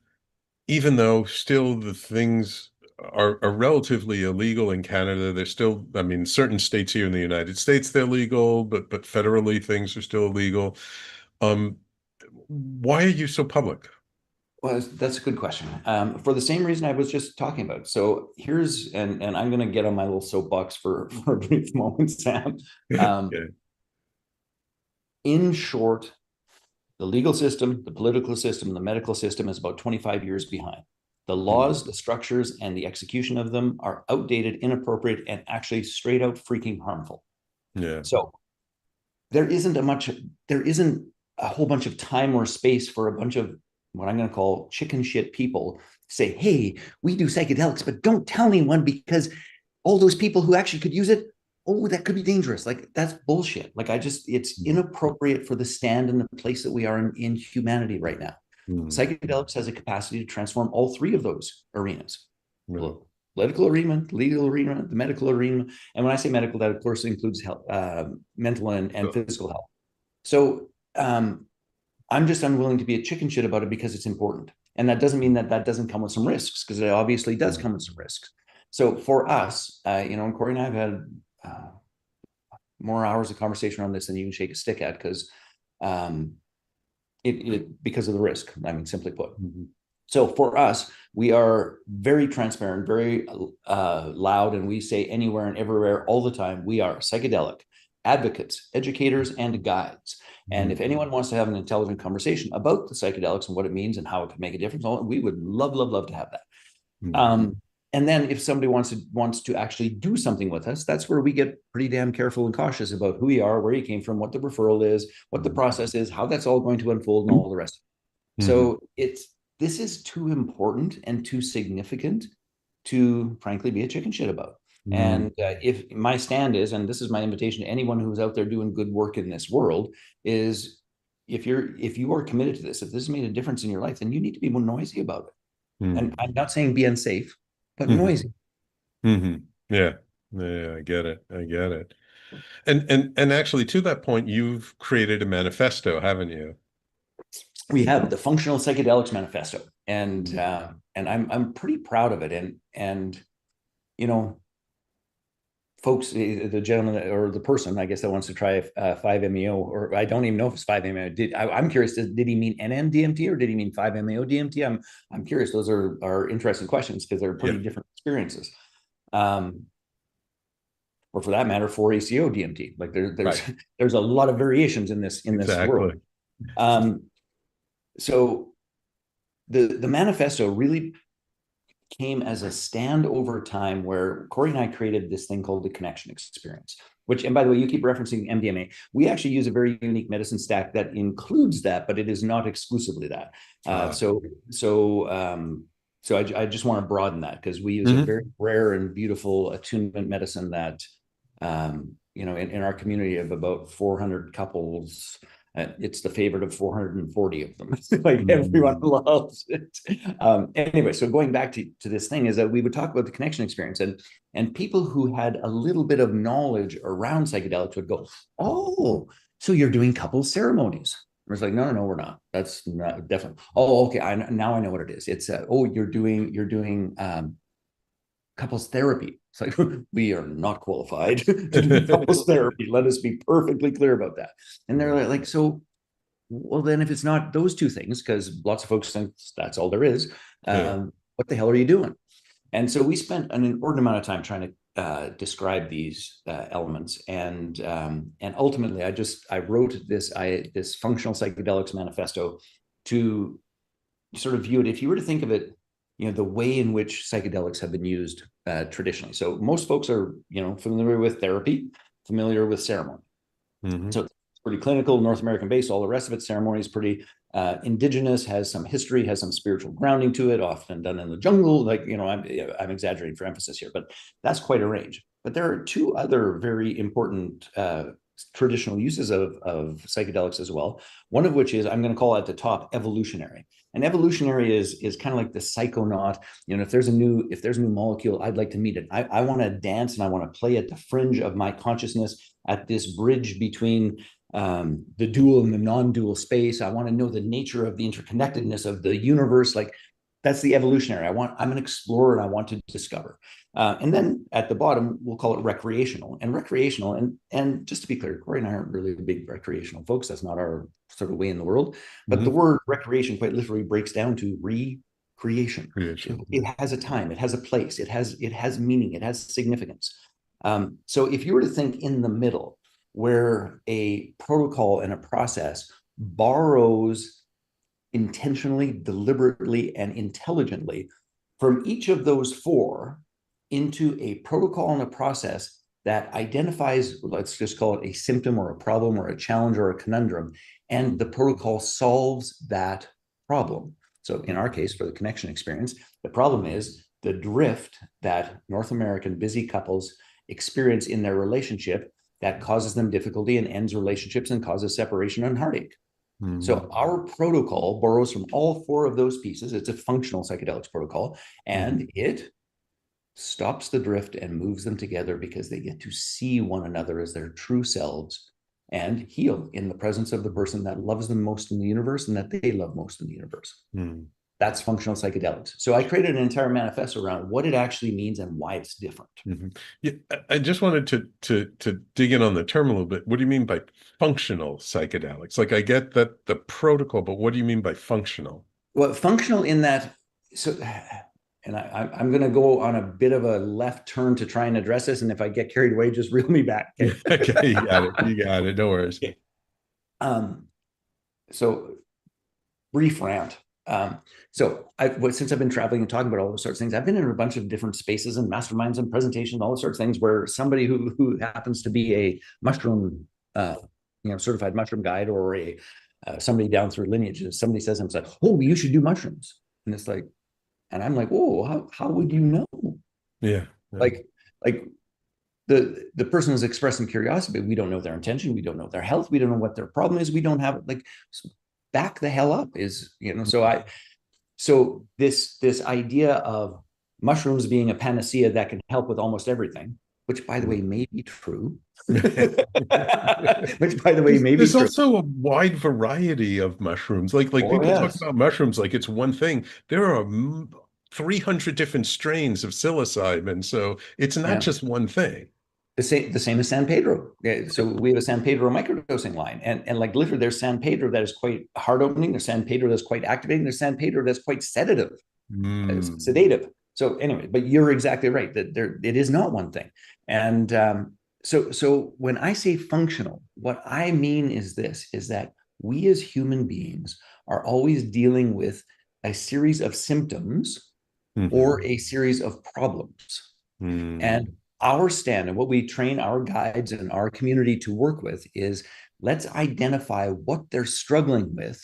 even though still the things are relatively illegal in Canada. They're still, I mean, certain states here in the United States, they're legal, but federally things are still illegal. Why are you so public? Well, that's a good question. For the same reason I was just talking about. So here's, and I'm going to get on my little soapbox for a brief moment, Sam. Okay. In short, the legal system, the political system, and the medical system is about 25 years behind. The laws, the structures, and the execution of them are outdated, inappropriate, and actually straight out freaking harmful. Yeah. So there isn't a whole bunch of time or space for a bunch of what I'm going to call chicken shit people say, hey, we do psychedelics, but don't tell anyone because all those people who actually could use it oh, that could be dangerous. Like, that's bullshit. Like, it's inappropriate for the stand and the place that we are in humanity right now. Psychedelics has a capacity to transform all three of those arenas. Really? Political arena, legal arena, the medical arena. And when I say medical, that of course includes health, mental and physical health. So I'm just unwilling to be a chicken shit about it because it's important. And that doesn't mean that that doesn't come with some risks, because it obviously does come with some risks. So for us, and Cory and I have had more hours of conversation on this than you can shake a stick at, because because of the risk, I mean, simply put. So for us, we are very transparent, very loud, and we say anywhere and everywhere all the time, we are psychedelic advocates, educators, and guides. And if anyone wants to have an intelligent conversation about the psychedelics and what it means and how it can make a difference, we would love to have that. And then if somebody wants to actually do something with us, that's where we get pretty damn careful and cautious about who you are, where you came from, what the referral is, what the process is, how that's all going to unfold, and all the rest. So this is too important and too significant to, frankly, be a chicken shit about. And if my stand is, and this is my invitation to anyone who's out there doing good work in this world, is if you are committed to this, if this has made a difference in your life, then you need to be more noisy about it. And I'm not saying be unsafe, but noisy. Yeah, I get it. And actually, to that point, you've created a manifesto, haven't you? We have the Functional Psychedelics Manifesto, and I'm pretty proud of it. And folks, the gentleman or the person, I guess, that wants to try 5-MeO, or I don't even know if it's 5-MeO. I'm curious, did he mean NMDMT or did he mean 5-MeO DMT? I'm curious. Those are interesting questions, because they're pretty different experiences. Or for that matter, 4-ACO DMT. Like there's a lot of variations in this world. So the manifesto really came as a stand over time, where Cory and I created this thing called the connection experience, which, and by the way, you keep referencing MDMA. We actually use a very unique medicine stack that includes that, but it is not exclusively that. So I just want to broaden that, because we use a very rare and beautiful attunement medicine that, in our community of about 400 couples, it's the favorite of 440 of them. Like, everyone loves it. Anyway, so going back to this thing, is that we would talk about the connection experience, and people who had a little bit of knowledge around psychedelics would go, "Oh, so you're doing couples ceremonies?" I was like, no, we're not. That's not definitely. Oh, okay. Now I know what it is. It's you're doing couples therapy. It's like, we are not qualified to do couples therapy. Let us be perfectly clear about that. And they're like, so, well, then if it's not those two things, because lots of folks think that's all there is, what the hell are you doing? And so we spent an inordinate amount of time trying to describe these elements, and ultimately, I wrote this Functional Psychedelics Manifesto to sort of view it. If you were to think of it, the way in which psychedelics have been used traditionally. So most folks are, familiar with therapy, familiar with ceremony. So it's pretty clinical, North American based. All the rest of it, ceremony is pretty indigenous, has some history, has some spiritual grounding to it, often done in the jungle. Like, I'm exaggerating for emphasis here, but that's quite a range. But there are two other very important traditional uses of psychedelics as well. One of which is, I'm going to call at the top, evolutionary. And evolutionary is kind of like the psychonaut. If there's a new molecule, I'd like to meet it. I want to dance, and I want to play at the fringe of my consciousness, at this bridge between the dual and the non-dual space. I want to know the nature of the interconnectedness of the universe. Like, that's the evolutionary. I'm an explorer, and I want to discover. And then at the bottom, we'll call it recreational. And just to be clear, Cory and I aren't really big recreational folks. That's not our sort of way in the world. But the word recreation quite literally breaks down to recreation. It has a time, it has a place, it has meaning, it has significance. So if you were to think in the middle, where a protocol and a process borrows intentionally, deliberately, and intelligently from each of those four into a protocol and a process that identifies, let's just call it a symptom or a problem or a challenge or a conundrum, and the protocol solves that problem. So in our case, for the connection experience, the problem is the drift that North American busy couples experience in their relationship that causes them difficulty and ends relationships and causes separation and heartache. So our protocol borrows from all four of those pieces. It's a functional psychedelics protocol, and it stops the drift and moves them together because they get to see one another as their true selves and heal in the presence of the person that loves them most in the universe and that they love most in the universe. That's functional psychedelics. So I created an entire manifesto around what it actually means and why it's different. Yeah, I just wanted to dig in on the term a little bit. What do you mean by functional psychedelics? Like, I get that the protocol, but what do you mean by functional? Well, functional in that, so, and I'm going to go on a bit of a left turn to try and address this. And if I get carried away, just reel me back. Okay, Okay, you got it. You got it. No worries. Okay. So brief rant. So since I've been traveling and talking about all those sorts of things, I've been in a bunch of different spaces and masterminds and presentations, all those sorts of things where somebody who happens to be a mushroom, certified mushroom guide or somebody down through lineages, somebody says, I'm like, oh, you should do mushrooms. And it's like, and I'm like, whoa, how would you know? Yeah. Like the person is expressing curiosity, but we don't know their intention. We don't know their health. We don't know what their problem is. We don't have like, back the hell up is, so this idea of mushrooms being a panacea that can help with almost everything, which by the way, may be true. Which by the way, maybe there's also a wide variety of mushrooms. Like people talk about mushrooms like it's one thing. There are 300 different strains of psilocybin, so it's not just one thing. The same as San Pedro. So we have a San Pedro microdosing line, and like literally, there's San Pedro that is quite heart opening. There's San Pedro that's quite activating. There's San Pedro that's quite sedative, sedative. So anyway, but you're exactly right that it is not one thing. And so when I say functional, what I mean is that we as human beings are always dealing with a series of symptoms or a series of problems, and our stand and what we train our guides and our community to work with is let's identify what they're struggling with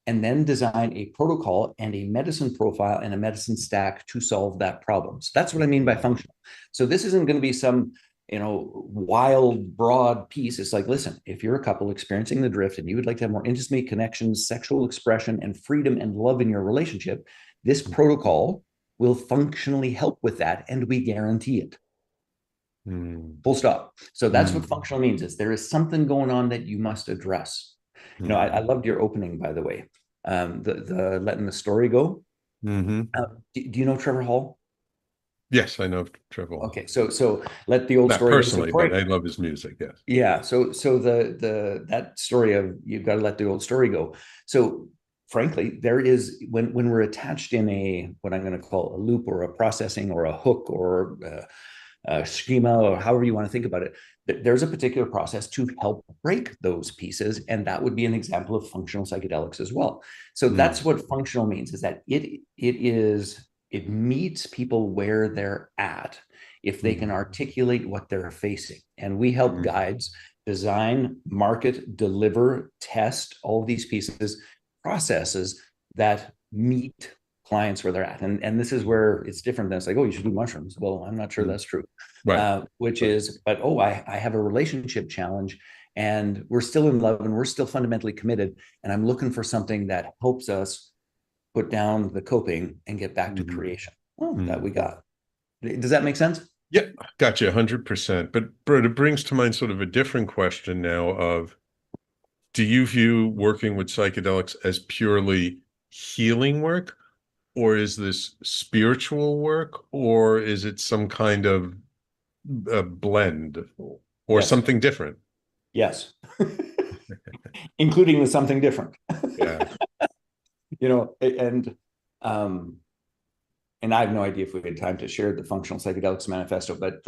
and then design a protocol and a medicine profile and a medicine stack to solve that problem. So that's what I mean by functional. So this isn't going to be some, wild, broad piece. It's like, listen, if you're a couple experiencing the drift and you would like to have more intimacy, connections, sexual expression, and freedom and love in your relationship, this protocol will functionally help with that, and we guarantee it. Full stop. So that's what functional means, is there is something going on that you must address. I loved your opening, by the way. The letting the story go. Do you know Trevor Hall? Yes, I know Trevor Hall. Okay, so let the old Not story personally, but I love his music. Yes. Yeah. So that story of you've got to let the old story go. So frankly, there is when we're attached in a what I'm going to call a loop or a processing or a hook or schema or however you want to think about it, there's a particular process to help break those pieces, and that would be an example of functional psychedelics as well. So that's what functional means, is that it meets people where they're at if they can articulate what they're facing. And we help guides design, market, deliver, test all of these pieces, processes that meet clients where they're at. And this is where it's different than it's like, oh, you should do mushrooms. Well, I'm not sure that's true. Right. I have a relationship challenge and we're still in love and we're still fundamentally committed. And I'm looking for something that helps us put down the coping and get back to creation. That we got. Does that make sense? Yeah, gotcha, 100%. But it brings to mind sort of a different question now of, do you view working with psychedelics as purely healing work? Or is this spiritual work, or is it some kind of a blend or something different? Yes. Including the something different. Yeah. And I have no idea if we had time to share the functional psychedelics manifesto, but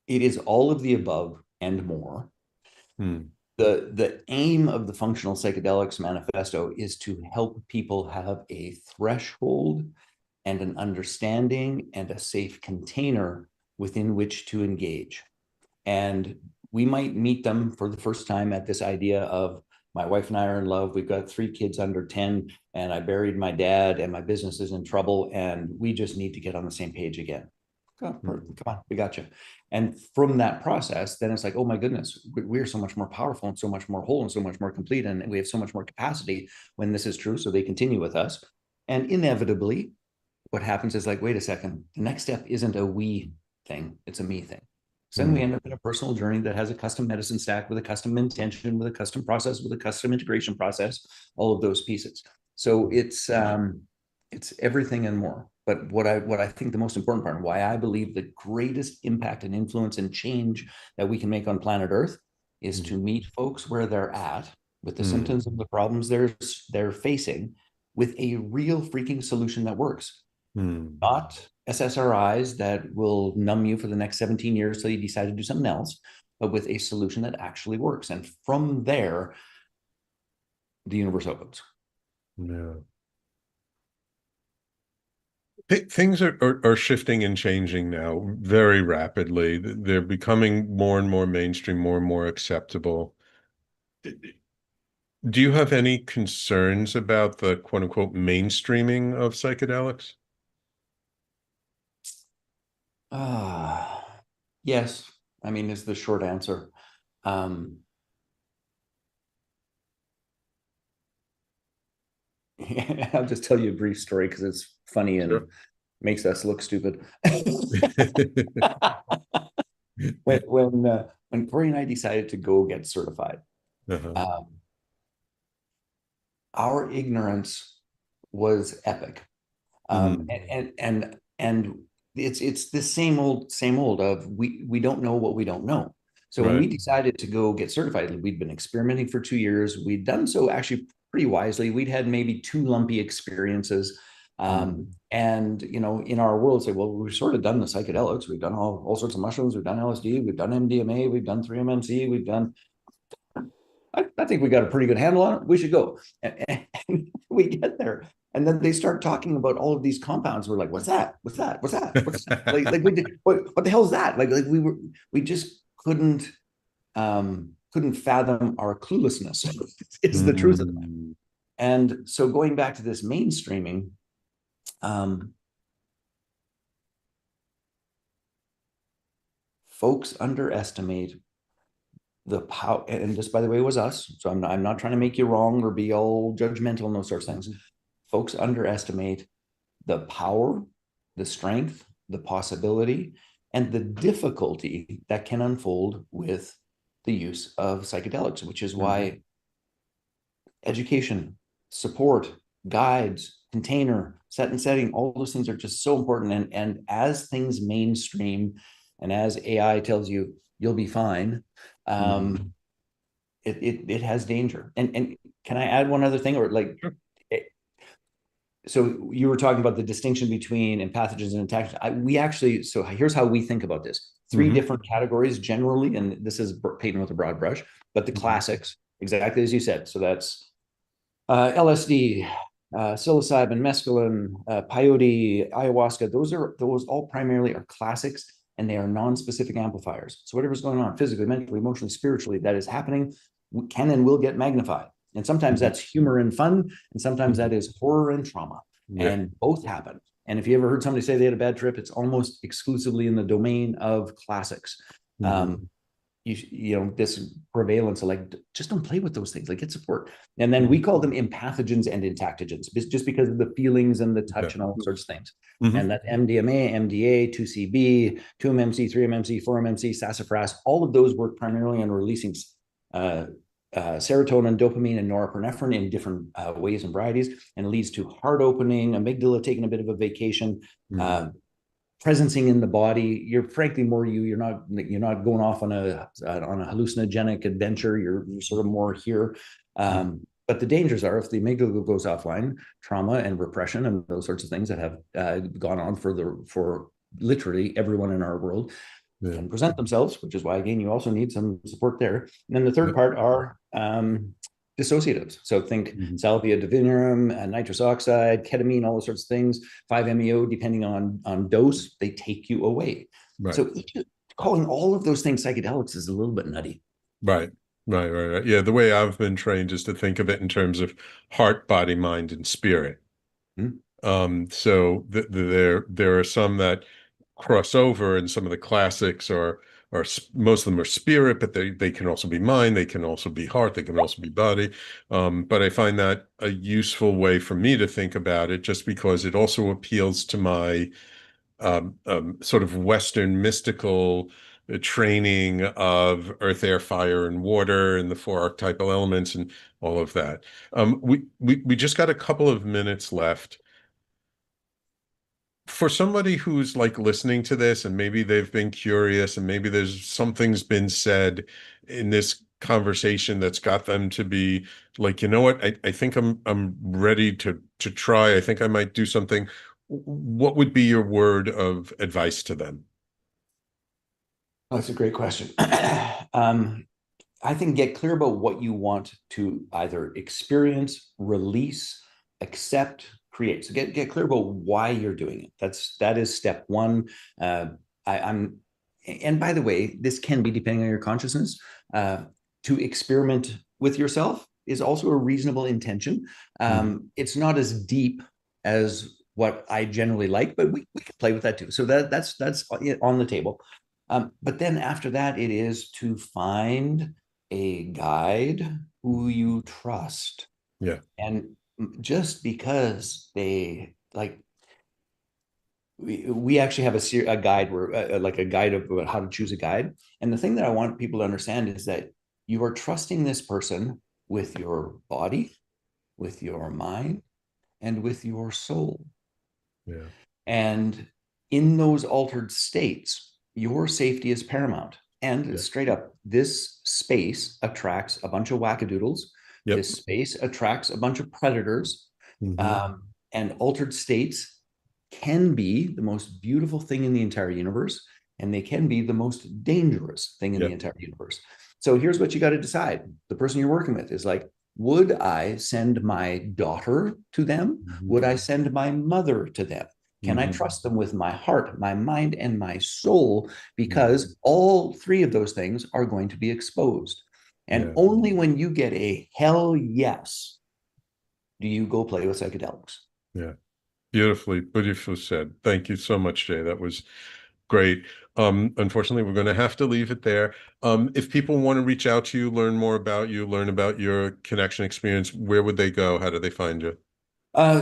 it is all of the above and more. The aim of the functional psychedelics manifesto is to help people have a threshold and an understanding and a safe container within which to engage. And we might meet them for the first time at this idea of My wife and I are in love. We've got 3 kids under 10, and I buried my dad, and my business is in trouble, and we just need to get on the same page again. Come on, we got you. And from that process, then it's like, oh my goodness, we're so much more powerful and so much more whole and so much more complete, and we have so much more capacity when this is true. So they continue with us. And inevitably, what happens is like, wait a second, the next step isn't a we thing, it's a me thing. So then we end up in a personal journey that has a custom medicine stack with a custom intention, with a custom process, with a custom integration process, all of those pieces. So it's everything and more. But what I think the most important part, and why I believe the greatest impact and influence and change that we can make on planet Earth is to meet folks where they're at with the symptoms of the problems they're facing with a real freaking solution that works. Not SSRIs that will numb you for the next 17 years till you decide to do something else, but with a solution that actually works. And from there, the universe opens. Yeah. Things are shifting and changing now very rapidly. They're becoming more and more mainstream, more and more acceptable. Do you have any concerns about the quote unquote mainstreaming of psychedelics? Yes. I mean, is the short answer. I'll just tell you a brief story because it's funny and makes us look stupid. When Cory and I decided to go get certified, our ignorance was epic. And it's the same old of we don't know what we don't know. So when we decided to go get certified, we'd been experimenting for 2 years. We'd done so actually pretty wisely. We'd had maybe 2 lumpy experiences. And, you know, in our world, say, well, we've sort of done the psychedelics. We've done all sorts of mushrooms. We've done LSD. We've done MDMA. We've done 3-MMC. We've done, I think we got a pretty good handle on it. We should go. And we get there. And then they start talking about all of these compounds. We're like, what's that? What's that? What's that? What's that? like we did, what the hell is that? Like we just couldn't fathom our cluelessness. It's the truth of that. And so going back to this mainstreaming, folks underestimate the power, and this, by the way, was us. So I'm not trying to make you wrong or be all judgmental and those sorts of things. Folks underestimate the power, the strength, the possibility, and the difficulty that can unfold with the use of psychedelics, which is why education, support, guides, container, set and setting, all those things are just so important. And as things mainstream and as AI tells you, you'll be fine, it has danger. And can I add one other thing? Or like, so you were talking about the distinction between pathogens and antagogens. So here's how we think about this. 3 different categories generally, and this is painted with a broad brush, but the classics, exactly as you said. So that's LSD, psilocybin, mescaline, peyote, ayahuasca. Those all primarily are classics, and they are non-specific amplifiers. So whatever's going on physically, mentally, emotionally, spiritually, that is happening can and will get magnified. And sometimes that's humor and fun, and sometimes that is horror and trauma, and both happen. And if you ever heard somebody say they had a bad trip, it's almost exclusively in the domain of classics. You know, this prevalence of like, just don't play with those things, like get support. And then we call them empathogens and entactogens, just because of the feelings and the touch and all sorts of things. And that's MDMA, MDA, 2CB, 2-MMC, 3-MMC, 4-MMC, sassafras, all of those work primarily on releasing serotonin, dopamine, and norepinephrine in different ways and varieties, and it leads to heart opening, amygdala taking a bit of a vacation, presencing in the body. You're frankly more you're not going off on a hallucinogenic adventure. You're sort of more here. But the dangers are, if the amygdala goes offline, trauma and repression and those sorts of things that have gone on for literally everyone in our world can present themselves, which is why, again, you also need some support there. And then the third part are dissociatives. So think salvia divinorum, nitrous oxide, ketamine, all those sorts of things, 5-MeO, depending on dose, they take you away. So calling all of those things psychedelics is a little bit nutty. Right. Right, right, right. Yeah, the way I've been trained is to think of it in terms of heart, body, mind, and spirit. Hmm? So there are some that cross over, and some of the classics most of them are spirit, but they can also be mind, they can also be heart, they can also be body. But I find that a useful way for me to think about it, just because it also appeals to my sort of Western mystical training of earth, air, fire, and water, and the four archetypal elements, and all of that. We just got a couple of minutes left. For somebody who's like listening to this, and maybe they've been curious, and maybe there's something's been said in this conversation that's got them to be like, you know what, I think I'm ready to try. I think I might do something. What would be your word of advice to them? Oh, that's a great question. I think get clear about what you want to either experience, release, accept, create. So get clear about why you're doing it. That is step one. Uh, I'm, and by the way, this can be depending on your consciousness. To experiment with yourself is also a reasonable intention. It's not as deep as what I generally like, but we can play with that too. So that's on the table. But then after that, it is to find a guide who you trust. Yeah, And just because they like, we actually have a guide where like a guide about how to choose a guide. And the thing that I want people to understand is that you are trusting this person with your body, with your mind, and with your soul. yeah, And in those altered states, your safety is paramount. And yeah. straight up, this space attracts a bunch of wackadoodles. Yep. This space attracts a bunch of predators. Hmm. And altered states can be the most beautiful thing in the entire universe, and they can be the most dangerous thing in the Yep. entire universe. So here's what you got to decide. The person you're working with is like, would I send my daughter to them? Hmm. Would I send my mother to them? Can I Hmm. trust them with my heart, my mind, and my soul? Hmm. Because all three of those things are going to be exposed. And Yeah. only when you get a hell yes do you go play with psychedelics. Yeah. Beautifully said. Thank you so much, Jay. That was great. Unfortunately, we're going to have to leave it there. If people want to reach out to you, learn more about you, learn about your connection experience, where would they go? How do they find you?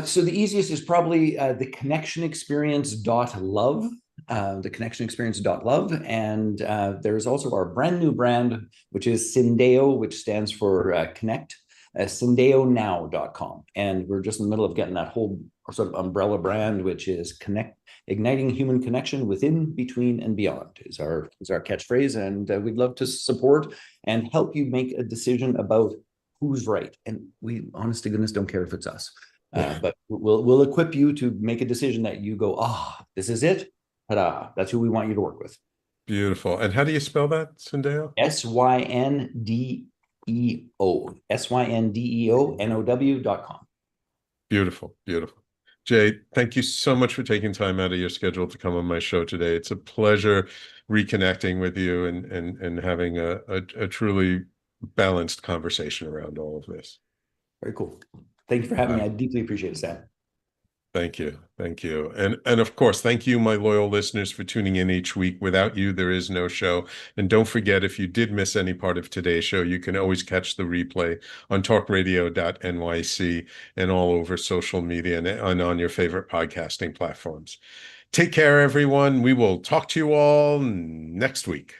So the easiest is probably the connection experience.love. The connection experience.love. And there's also our brand new brand, which is Syndeo, which stands for connect, syndeonow.com. And we're just in the middle of getting that whole sort of umbrella brand, which is connect, igniting human connection within, between, and beyond is our catchphrase. And we'd love to support and help you make a decision about who's right. And we, honest to goodness, don't care if it's us. But we'll equip you to make a decision that you go, this is it. Ta-da. That's who we want you to work with. Beautiful. And how do you spell that, Syndeo? SYNDEO Beautiful, beautiful. Jay, thank you so much for taking time out of your schedule to come on my show today. It's a pleasure reconnecting with you and having a truly balanced conversation around all of this. Very cool. Thank you for having me. Uh, I deeply appreciate it, Sam. Thank you. Thank you. And of course, thank you, my loyal listeners, for tuning in each week. Without you, there is no show. And don't forget, if you did miss any part of today's show, you can always catch the replay on talkradio.nyc and all over social media and on your favorite podcasting platforms. Take care, everyone. We will talk to you all next week.